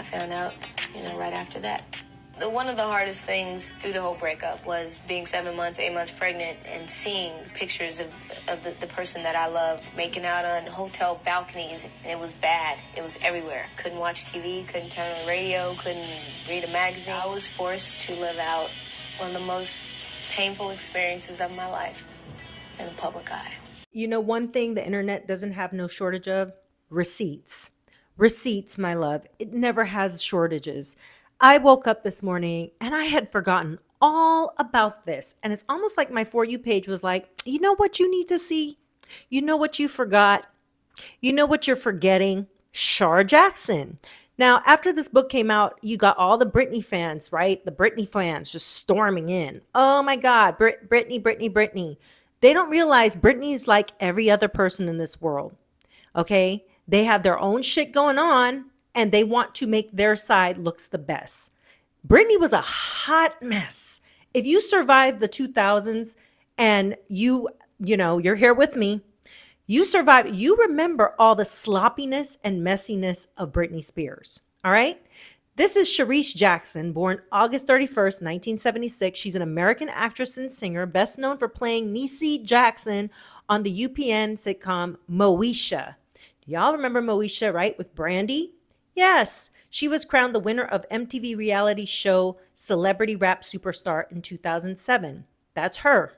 I found out, right after that. One of the hardest things through the whole breakup was being 7 months, 8 months pregnant and seeing pictures of the person that I love making out on hotel balconies. And it was bad. It was everywhere. Couldn't watch TV, couldn't turn on the radio, couldn't read a magazine. I was forced to live out one of the most painful experiences of my life in the public eye. You know, one thing the internet doesn't have no shortage of? Receipts. Receipts, my love. It never has shortages. I woke up this morning and I had forgotten all about this. And it's almost like my For You page was like, you know what you need to see? You know what you forgot? You know what you're forgetting? Shar Jackson. Now, after this book came out, you got all the Britney fans, right? The Britney fans just storming in. Oh my God, Britney. They don't realize Britney is like every other person in this world, okay? They have their own shit going on and they want to make their side looks the best. Britney was a hot mess. If you survived the 2000s and you're here with me, you survived, you remember all the sloppiness and messiness of Britney Spears, all right? This is Sharice Jackson, born August 31st, 1976. She's an American actress and singer, best known for playing Niecy Jackson on the UPN sitcom Moesha. Do y'all remember Moesha, right, with Brandy? Yes, she was crowned the winner of MTV reality show Celebrity Rap Superstar in 2007. That's her.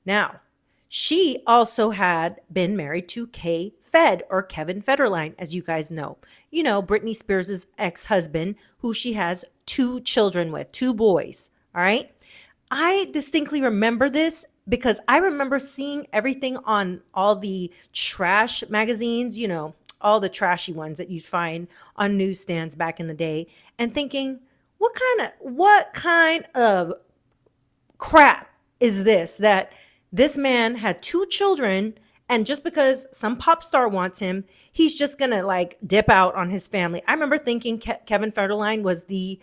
Now, she also had been married to K-Fed, or Kevin Federline, as you guys know. You know, Britney Spears' ex-husband, who she has 2 children with, 2 boys, all right? I distinctly remember this because I remember seeing everything on all the trash magazines, all the trashy ones that you'd find on newsstands back in the day, and thinking, what kind of crap is this, that this man had 2 children, and just because some pop star wants him, he's just gonna dip out on his family. I remember thinking Kevin Federline was the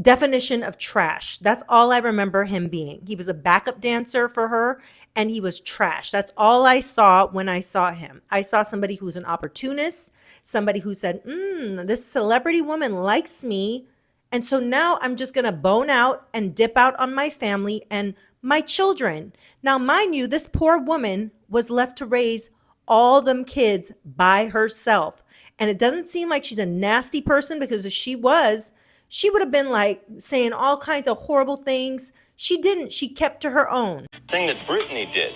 definition of trash. That's all I remember him being. He was a backup dancer for her and he was trash. That's all I saw when I saw him. I saw somebody who's an opportunist, somebody who said, this celebrity woman likes me. And so now I'm just going to bone out and dip out on my family and my children. Now, mind you, this poor woman was left to raise all them kids by herself. And it doesn't seem like she's a nasty person, because if she was, she would have been saying all kinds of horrible things. She didn't. She kept to her own. Thing that Britney did,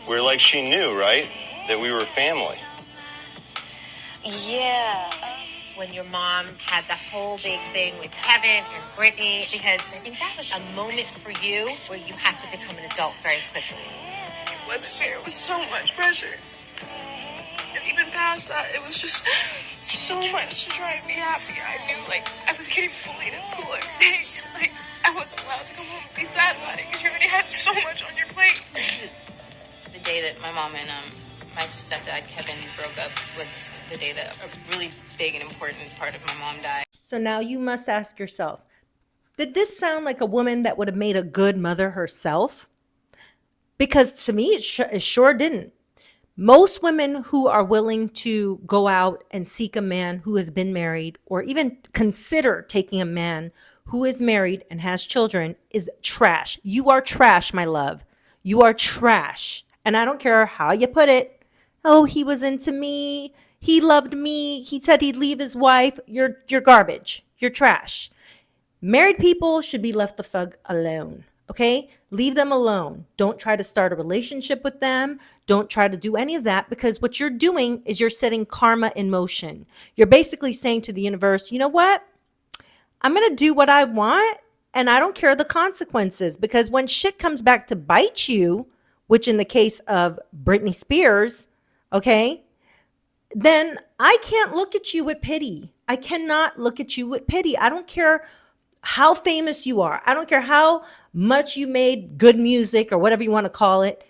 where she knew, right, that we were family. Yeah. When your mom had the whole big thing with Kevin and Britney, because I think that was a moment for you where you had to become an adult very quickly. It wasn't fair. It was so much pressure. And even past that, it was just so much to try and be happy. I knew, I was getting bullied at school every day. I wasn't allowed to come home and be sad about it because you already had so much on your plate. The day that my mom and my stepdad, Kevin, broke up was the day that a really big and important part of my mom died. So now you must ask yourself, did this sound like a woman that would have made a good mother herself? Because to me, it sure didn't. Most women who are willing to go out and seek a man who has been married, or even consider taking a man who is married and has children, is trash. You are trash, my love. You are trash. And I don't care how you put it. Oh, he was into me. He loved me. He said he'd leave his wife. You're garbage. You're trash. Married people should be left the fuck alone. Okay? Leave them alone. Don't try to start a relationship with them. Don't try to do any of that, because what you're doing is you're setting karma in motion. You're basically saying to the universe, you know what? I'm going to do what I want and I don't care the consequences, because when shit comes back to bite you, which in the case of Britney Spears, okay, then I can't look at you with pity. I cannot look at you with pity. I don't care how famous you are. I don't care how much you made good music or whatever you want to call it.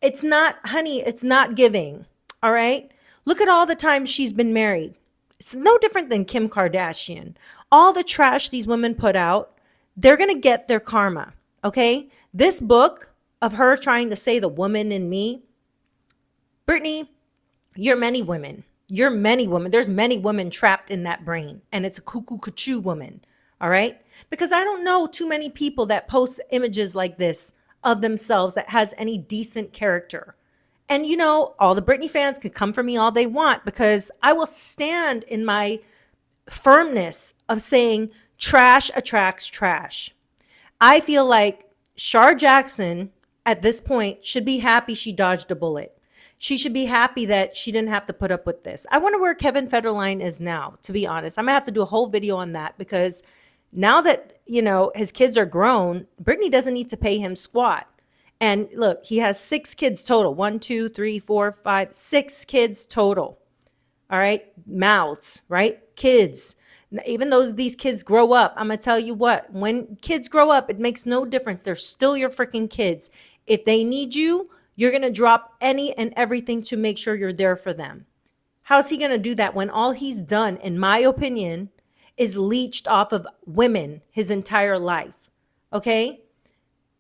It's not, honey, it's not giving. All right. Look at all the times she's been married. It's no different than Kim Kardashian. All the trash these women put out, they're going to get their karma. Okay. This book of her trying to say the woman in me, Britney, you're many women. You're many women. There's many women trapped in that brain, and it's a cuckoo cuckoo woman. All right. Because I don't know too many people that post images like this of themselves that has any decent character. And you know, all the Britney fans can come for me all they want, because I will stand in my firmness of saying trash attracts trash. I feel like Shar Jackson at this point should be happy she dodged a bullet. She should be happy that she didn't have to put up with this. I wonder where Kevin Federline is now, to be honest. I'm gonna have to do a whole video on that, because now that, you know, his kids are grown, Britney doesn't need to pay him squat. And look, he has 6 kids total. 1, 2, 3, 4, 5, 6 kids total. All right. Mouths, right? Kids. Even though these kids grow up, I'm going to tell you what, when kids grow up, it makes no difference. They're still your freaking kids. If they need you, you're going to drop any and everything to make sure you're there for them. How's he going to do that when all he's done, in my opinion, is leached off of women his entire life? Okay?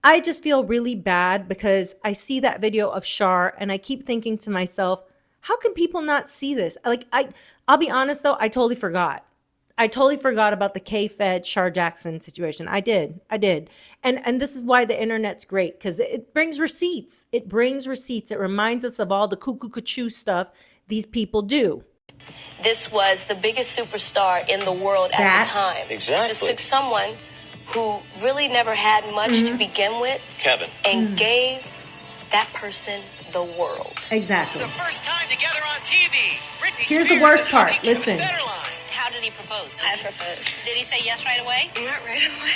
I just feel really bad because I see that video of Shar and I keep thinking to myself, how can people not see this? Like, I'll be honest though, I totally forgot. I totally forgot about the K-Fed Shar Jackson situation. I did. And this is why the internet's great, because it brings receipts. It brings receipts. It reminds us of all the cuckoo cuckoo stuff these people do. This was the biggest superstar in the world at That- the time. Exactly. Just took someone who really never had much to begin with Kevin. and gave that person the world. Exactly. The first time together on TV. Britney Here's the Spears worst and part. Kevin Listen. Federline. How did he propose? I proposed. Did he say yes right away? Not right away.